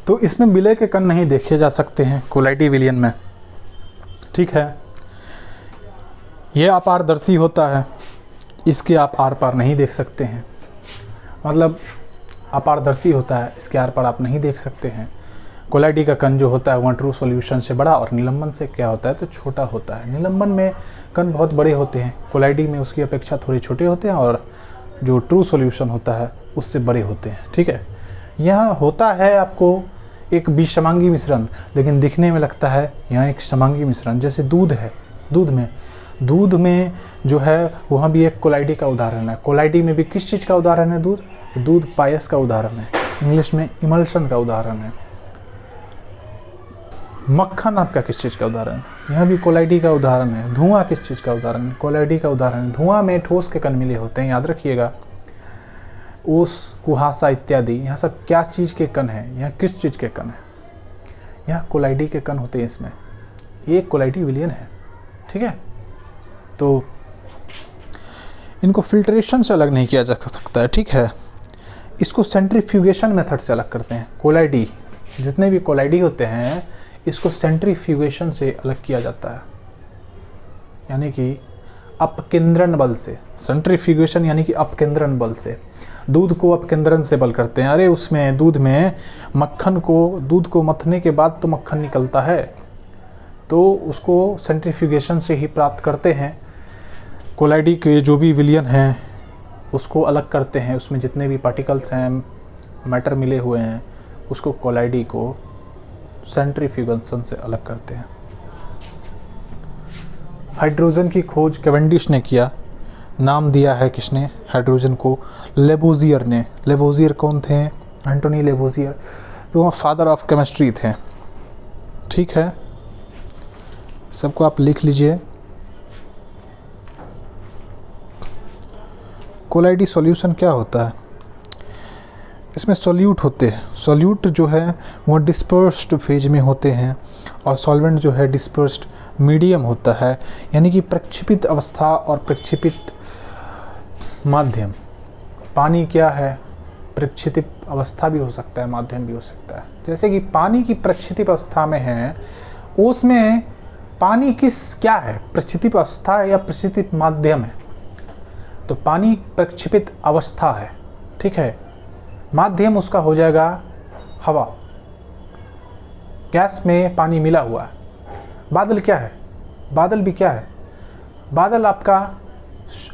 तो इसमें विलय के कण नहीं देखे जा सकते हैं कोलाइडी विलयन में, ठीक है। ये अपारदर्शी होता है, इसके आप आर पार नहीं देख सकते हैं, मतलब अपारदर्शी होता है, इसके आर पार आप नहीं देख सकते हैं। कोलाइडी का कण जो होता है वह ट्रू सॉल्यूशन से बड़ा और निलंबन से क्या होता है तो छोटा होता है। निलंबन में कण बहुत बड़े होते हैं, कोलाइडी में उसकी अपेक्षा थोड़े छोटे होते हैं और जो ट्रू सॉल्यूशन होता है उससे बड़े होते हैं, ठीक है। यहाँ होता है आपको एक विषमांगी मिश्रण, लेकिन दिखने में लगता है यहाँ एक समांगी मिश्रण। जैसे दूध है, दूध में जो है वहाँ भी एक कोलाइडी का उदाहरण है। कोलाइडी में भी किस चीज़ का उदाहरण है? दूध पायस का उदाहरण है, इंग्लिश में इमल्शन का उदाहरण है। मक्खन आपका किस चीज़ का उदाहरण है? यहाँ भी कोलाइडी का उदाहरण है। धुआं किस चीज़ का उदाहरण है? कोलाइडी का उदाहरण है। धुआं में ठोस के कण मिले होते हैं, याद रखिएगा। ओस, कुहासा इत्यादि, यहाँ सब क्या चीज़ के कण हैं? यहाँ किस चीज़ के कण हैं? यहाँ कोलाइडी के कण होते हैं इसमें। ये कोलाइडी विलयन है, ठीक है। तो इनको फिल्ट्रेशन से अलग नहीं किया जा सकता है, ठीक है। इसको सेंट्रीफ्यूगेशन मेथड से अलग करते हैं। कोलाइडी, जितने भी कोलाइडी होते हैं इसको सेंट्रीफ्यूगेशन से अलग किया जाता है, यानी कि अपकेंद्रण बल से। सेंट्रीफ्यूगेशन यानी कि अपकेंद्रण बल से। दूध को अपकेंद्रण से बल करते हैं। अरे उसमें दूध में दूध को मथने के बाद तो मक्खन निकलता है, तो उसको सेंट्रीफ्यूगेशन से ही प्राप्त करते हैं। कोलाइडी के जो भी विलयन हैं उसको अलग करते हैं, उसमें जितने भी पार्टिकल्स हैं, मैटर मिले हुए हैं, उसको कोलाइडी को सेंट्रीफ्यूगेशन से अलग करते हैं। हाइड्रोजन की खोज कैवेंडिश ने किया। नाम दिया है किसने हाइड्रोजन को? लेबोजियर ने। लेबोजियर कौन थे? एंटोनी लेबोजियर। तो वह फादर ऑफ केमिस्ट्री थे, ठीक है। सबको आप लिख लीजिए। कोलाइडी सॉल्यूशन क्या होता है? इसमें सॉल्यूट होते हैं। सॉल्यूट जो है वो डिस्पर्स्ड फेज में होते हैं और सॉल्वेंट जो है डिस्पर्स्ड मीडियम होता है, यानी कि प्रक्षेपित अवस्था और प्रक्षेपित माध्यम। पानी क्या है? प्रक्षेपित अवस्था भी हो सकता है, माध्यम भी हो सकता है। जैसे कि पानी की प्रक्षेपित अवस्था में है, उसमें पानी क्या है? प्रक्षेपित अवस्था या प्रक्षेपित माध्यम है? तो पानी प्रक्षेपित अवस्था है, ठीक है। माध्यम उसका हो जाएगा हवा। गैस में पानी मिला हुआ है। बादल क्या है? बादल भी क्या है? बादल आपका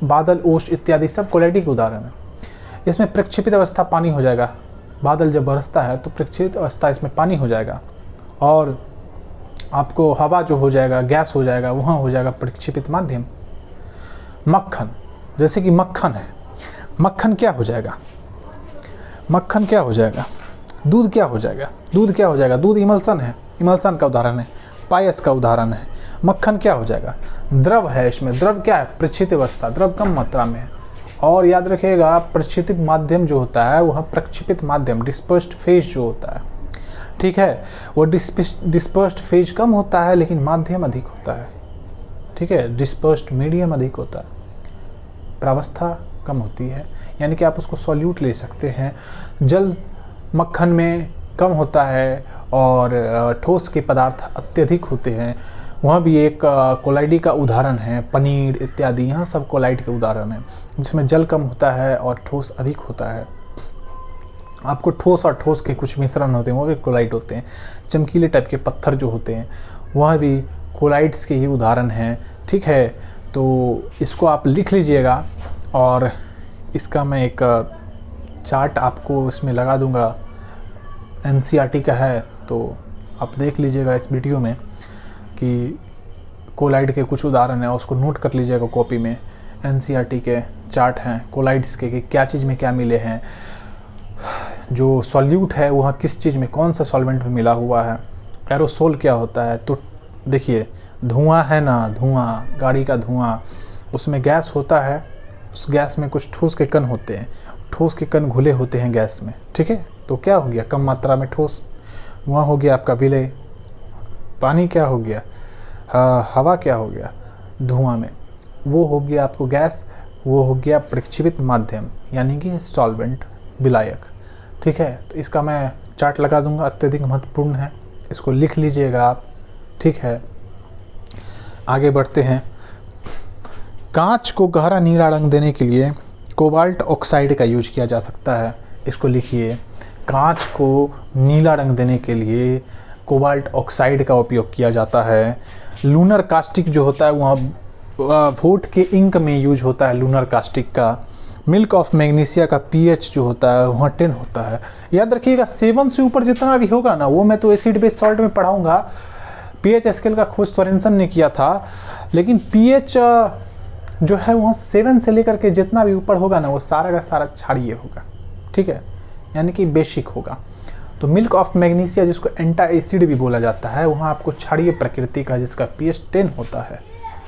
बादल, ओस इत्यादि सब कोलाइडी के उदाहरण है। इसमें प्रक्षेपित अवस्था पानी हो जाएगा। बादल जब बरसता है तो प्रक्षेपित अवस्था इसमें पानी हो जाएगा, और आपको हवा जो हो जाएगा, गैस हो जाएगा, वहाँ हो जाएगा प्रक्षेपित माध्यम। मक्खन, जैसे कि मक्खन है, मक्खन क्या हो जाएगा? मक्खन क्या हो जाएगा? दूध क्या हो जाएगा? दूध क्या हो जाएगा? दूध इमल्सन है, इमल्सन का उदाहरण है, पायस का उदाहरण है। मक्खन क्या हो जाएगा? द्रव है। इसमें द्रव क्या है? प्रक्षेपित अवस्था, द्रव कम मात्रा में है। और याद रखिएगा प्रक्षेपित माध्यम जो होता है वह प्रक्षेपित माध्यम, डिस्पर्स्ड फेज जो होता है, ठीक है, वो डिस्पर्स्ड फेज कम होता है लेकिन माध्यम अधिक होता है, ठीक है। डिस्पर्स्ड मीडियम अधिक होता है, प्रावस्था कम होती है, यानी कि आप उसको सॉल्यूट ले सकते हैं। जल मक्खन में कम होता है और ठोस के पदार्थ अत्यधिक होते हैं। वहाँ भी एक कोलाइडी का उदाहरण है, पनीर इत्यादि, यहाँ सब कोलाइड के उदाहरण हैं, जिसमें जल कम होता है और ठोस अधिक होता है। आपको ठोस और ठोस के कुछ मिश्रण होते हैं, वो भी कोलाइड होते हैं। चमकीले टाइप के पत्थर जो होते हैं वह भी कोलाइड्स के ही उदाहरण हैं, ठीक है। तो इसको आप लिख लीजिएगा, और इसका मैं एक चार्ट आपको इसमें लगा दूंगा, एनसीईआरटी का है, तो आप देख लीजिएगा इस वीडियो में कि कोलाइड के कुछ उदाहरण हैं, उसको नोट कर लीजिएगा कॉपी में। एनसीईआरटी के चार्ट हैं कोलाइड्स के, कि क्या चीज़ में क्या मिले हैं, जो सॉल्यूट है वहाँ किस चीज़ में, कौन सा सॉल्वेंट में मिला हुआ है, एरोसोल क्या होता है। तो देखिए धुआं है ना, धुआं, गाड़ी का धुआं, उसमें गैस होता है, उस गैस में कुछ ठोस के कण होते हैं, ठोस के कण घुले होते हैं गैस में, ठीक है। तो क्या हो गया? कम मात्रा में ठोस, वहाँ हो गया आपका विलय। पानी क्या हो गया? हवा क्या हो गया? धुआं में, वो हो गया आपको गैस, वो हो गया प्रक्षेपित माध्यम, यानी कि सॉल्वेंट, विलायक, ठीक है। तो इसका मैं चार्ट लगा दूंगा, अत्यधिक महत्वपूर्ण है, इसको लिख लीजिएगा आप, ठीक है। आगे बढ़ते हैं। कांच को गहरा नीला रंग देने के लिए कोबाल्ट ऑक्साइड का यूज किया जा सकता है, इसको लिखिए। कांच को नीला रंग देने के लिए कोबाल्ट ऑक्साइड का उपयोग किया जाता है। लूनर कास्टिक जो होता है वहाँ वोट के इंक में यूज होता है लूनर कास्टिक का। मिल्क ऑफ मैग्नीशिया का पीएच जो होता है वहाँ 10 होता है। याद रखिएगा 7 से ऊपर जितना भी होगा ना, वो मैं तो एसिड बेस सॉल्ट में पढ़ाऊँगा। पीएच स्केल का खोज सोरेनसन ने किया था, लेकिन पीएच जो है वहाँ 7 से लेकर के जितना भी ऊपर होगा ना, वो सारा का सारा क्षारीय होगा, ठीक है, यानी कि बेसिक होगा। तो मिल्क ऑफ मैग्नीशिया जिसको एंटा एसिड भी बोला जाता है, वहाँ आपको क्षारीय प्रकृति का, जिसका पीएच 10 होता है।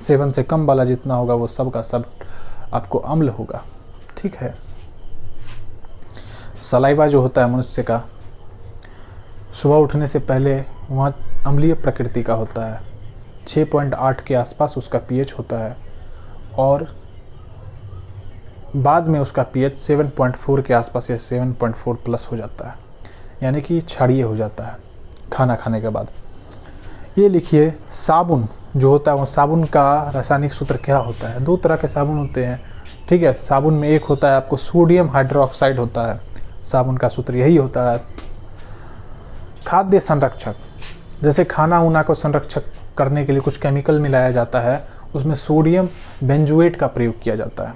7 से कम वाला जितना होगा वो सब का सब आपको अम्ल होगा, ठीक है। सलाइवा जो होता है मनुष्य का, सुबह उठने से पहले वहाँ अम्लीय प्रकृति का होता है। 6.8 के आसपास उसका पीएच होता है और बाद में उसका पीएच 7.4 के आसपास या 7.4 प्लस हो जाता है, यानी कि क्षारीय हो जाता है खाना खाने के बाद। ये लिखिए, साबुन जो होता है वो साबुन का रासायनिक सूत्र क्या होता है? 2 तरह के साबुन होते हैं, ठीक है। साबुन में एक होता है आपको सोडियम हाइड्रोक्साइड होता है, साबुन का सूत्र यही होता है। खाद्य संरक्षक, जैसे खाना उना को संरक्षक करने के लिए कुछ केमिकल मिलाया जाता है, उसमें सोडियम बेंजोएट का प्रयोग किया जाता है।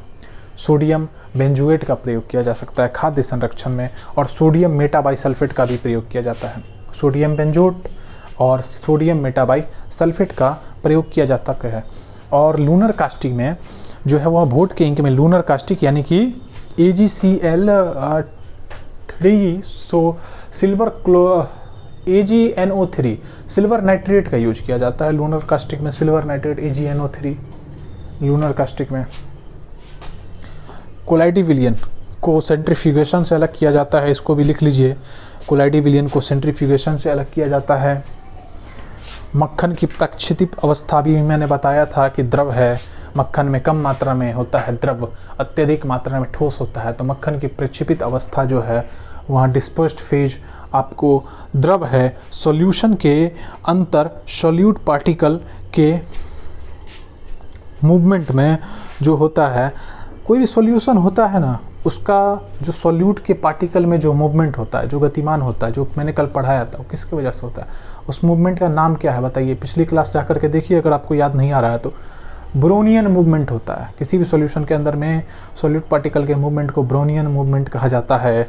सोडियम बेंजोएट का प्रयोग किया जा सकता है खाद्य संरक्षण में, और सोडियम मेटाबाइसल्फेट का भी प्रयोग किया जाता है। सोडियम बेंजोएट और सोडियम मेटाबाइसल्फेट का प्रयोग किया जाता है। और लूनर कास्टिक में जो है वह वोट के इंक में लूनर कास्टिक यानी कि AgCl3 silver AgNO3 silver nitrate का यूज किया जाता है लूनर कास्टिक में। Silver nitrate AgNO3 lunar caustic में। कोलाइडी विलियन को सेंट्रीफ्यूगेशन से अलग किया जाता है, इसको भी लिख लीजिए। कोलाइडी विलियन को सेंट्रीफ्यूगेशन से अलग किया जाता है। मक्खन की प्रक्षितिप अवस्था भी मैंने बताया था कि द्रव है, मक्खन में कम मात्रा में होता है द्रव, अत्यधिक मात्रा में ठोस होता है। तो मक्खन की प्रक्षेपित अवस्था जो है वहाँ डिस्पर्स्ड फेज आपको द्रव है। सॉल्यूशन के अंतर सॉल्यूट पार्टिकल के मूवमेंट में जो होता है, कोई भी सॉल्यूशन होता है ना, उसका जो सॉल्यूट के पार्टिकल में जो मूवमेंट होता है, जो गतिमान होता है, जो मैंने कल पढ़ाया था, वो किसकी वजह से होता है? उस मूवमेंट का नाम क्या है बताइए? पिछली क्लास जाकर के देखिए, अगर आपको याद नहीं आ रहा है तो। ब्रोनियन मूवमेंट होता है किसी भी सॉल्यूशन के अंदर में, सॉल्यूट पार्टिकल के मूवमेंट को ब्रोनियन मूवमेंट कहा जाता है।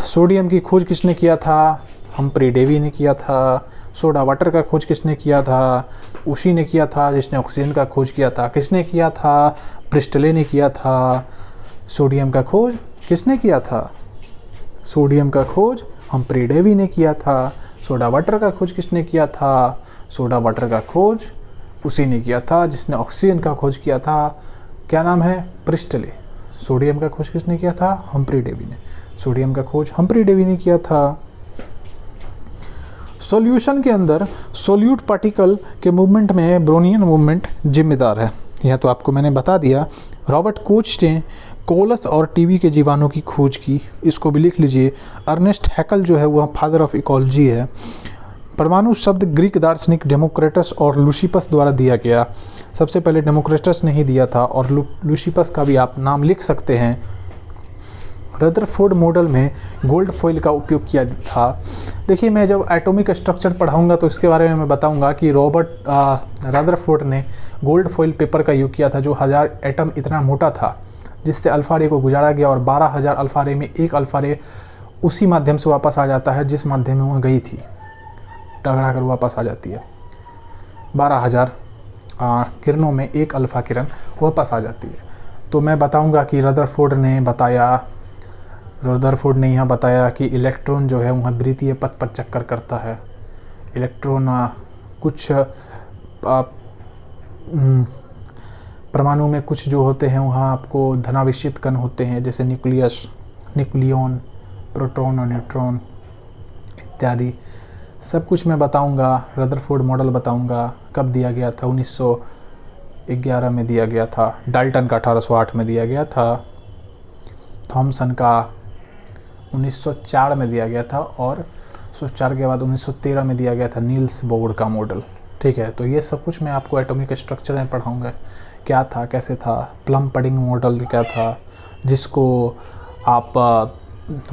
सोडियम की खोज किसने किया था? हम्फ्री डेवी ने किया था। सोडा वाटर का खोज किसने किया था? उसी ने किया था जिसने ऑक्सीजन का खोज किया था। किसने किया था? प्रिस्टले ने किया था। सोडियम का खोज किसने किया था? सोडियम का खोज हम्फ्री डेवी ने किया था। सोडा वाटर का खोज किसने किया था? सोडा वाटर का खोज उसी ने किया था जिसने ऑक्सीजन का खोज किया था। क्या नाम है? प्रिस्टले। सोडियम का खोज किसने किया था? हम्फ्री डेवी ने। सोडियम का खोज हम्फ्री डेवी ने किया था। सॉल्यूशन के अंदर सॉल्यूट पार्टिकल के मूवमेंट में ब्रोनियन मूवमेंट जिम्मेदार है। यह तो आपको मैंने बता दिया। रॉबर्ट कोच ने कोलस और टीबी के जीवाणु की खोज की, इसको भी लिख लीजिए। अर्नेस्ट हैकल जो है वह फादर ऑफ इकोलॉजी है। परमाणु शब्द ग्रीक दार्शनिक डेमोक्रेटस और लुसिपस द्वारा दिया गया। सबसे पहले डेमोक्रेटस ने ही दिया था और लुसिपस का भी आप नाम लिख सकते हैं। रदरफोर्ड मॉडल में गोल्ड फॉइल का उपयोग किया था। देखिए, मैं जब एटॉमिक स्ट्रक्चर पढ़ाऊंगा तो इसके बारे में मैं बताऊंगा कि रॉबर्ट रदरफोर्ड ने गोल्ड फॉइल पेपर का यूज किया था, जो 1000 एटम इतना मोटा था जिससे अल्फा रे को गुजारा गया, और 12,000 अल्फा रे में एक अल्फा रे उसी माध्यम से वापस आ जाता है जिस माध्यम में वह गई थी, टकरा कर वापस आ जाती है। 12,000 किरणों में एक अल्फा किरण वापस आ जाती है। तो मैं बताऊंगा कि रदरफोर्ड ने यहाँ बताया कि इलेक्ट्रॉन जो है वहाँ वृत्तीय पथ पर चक्कर करता है। इलेक्ट्रॉन कुछ परमाणु में कुछ जो होते हैं वहाँ आपको धनावेशित कण होते हैं, जैसे न्यूक्लियस, न्यूक्लियन, प्रोटॉन और न्यूट्रॉन इत्यादि। सब कुछ मैं बताऊंगा। रदरफोर्ड मॉडल बताऊंगा। कब दिया गया था? 1911 में दिया गया था। डाल्टन का 1808 में दिया गया था। थॉमसन का 1904 में दिया गया था, और 1904 के बाद 1913 में दिया गया था नील्स बोर का मॉडल। ठीक है, तो ये सब कुछ मैं आपको एटॉमिक स्ट्रक्चर में पढ़ाऊँगा, क्या था, कैसे था। प्लम पडिंग मॉडल क्या था, जिसको आप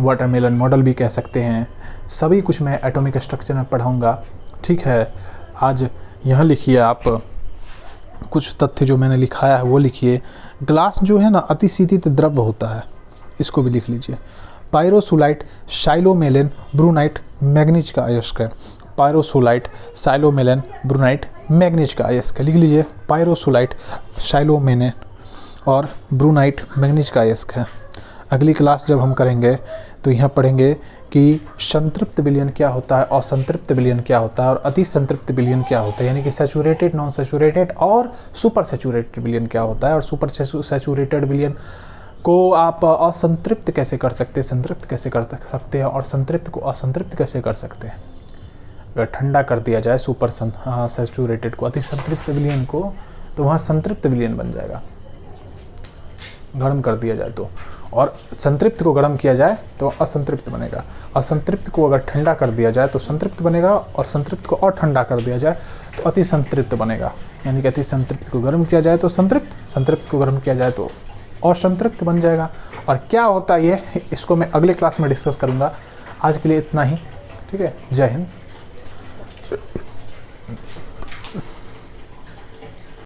वाटरमेलन मॉडल भी कह सकते हैं, सभी कुछ मैं एटॉमिक स्ट्रक्चर में पढ़ाऊँगा। ठीक है, आज यहाँ लिखिए आप कुछ तथ्य जो मैंने लिखाया है वो लिखिए। ग्लास जो है ना अतिशीतित द्रव्य होता है, इसको भी लिख लीजिए। पायरोसोलाइट, साइलोमेलेन, ब्रूनाइट, मैग्नीज का अयस्क है। पायरोसोलाइट, साइलोमेलेन, ब्रूनाइट, मैग्नीज का अयस्क है, लिख लीजिए। पायरोसोलाइट, साइलोमेलेन और ब्रूनाइट मैग्नीज का अयस्क है। अगली क्लास जब हम करेंगे तो यहाँ पढ़ेंगे कि संतृप्त विलयन क्या होता है, असंतृप्त विलयन क्या होता है, और अति संतृप्त विलयन क्या होता है, यानी कि सैचुरेटेड, नॉन सैचुरेटेड और सुपर सैचुरेटेड विलयन क्या होता है, और सुपर सैचुरेटेड विलयन को आप असंतृप्त कैसे कर सकते हैं, संतृप्त कैसे कर सकते हैं, और संतृप्त को असंतृप्त कैसे कर सकते हैं। अगर ठंडा कर दिया जाए सुपर सैचुरेटेड को, अति संतृप्त विलयन को, तो वहाँ संतृप्त विलयन बन जाएगा। गर्म कर दिया जाए तो, और संतृप्त को गर्म किया जाए तो असंतृप्त बनेगा। असंतृप्त को अगर ठंडा कर दिया जाए तो संतृप्त बनेगा, और संतृप्त को और ठंडा कर दिया जाए तो अति संतृप्त बनेगा। यानी कि अति संतृप्त को गर्म किया जाए तो संतृप्त, संतृप्त को गर्म किया जाए तो असंतृप्त बन जाएगा। और क्या होता है ये, इसको मैं अगले क्लास में डिस्कस करूँगा। आज के लिए इतना ही। ठीक है, जय हिंद।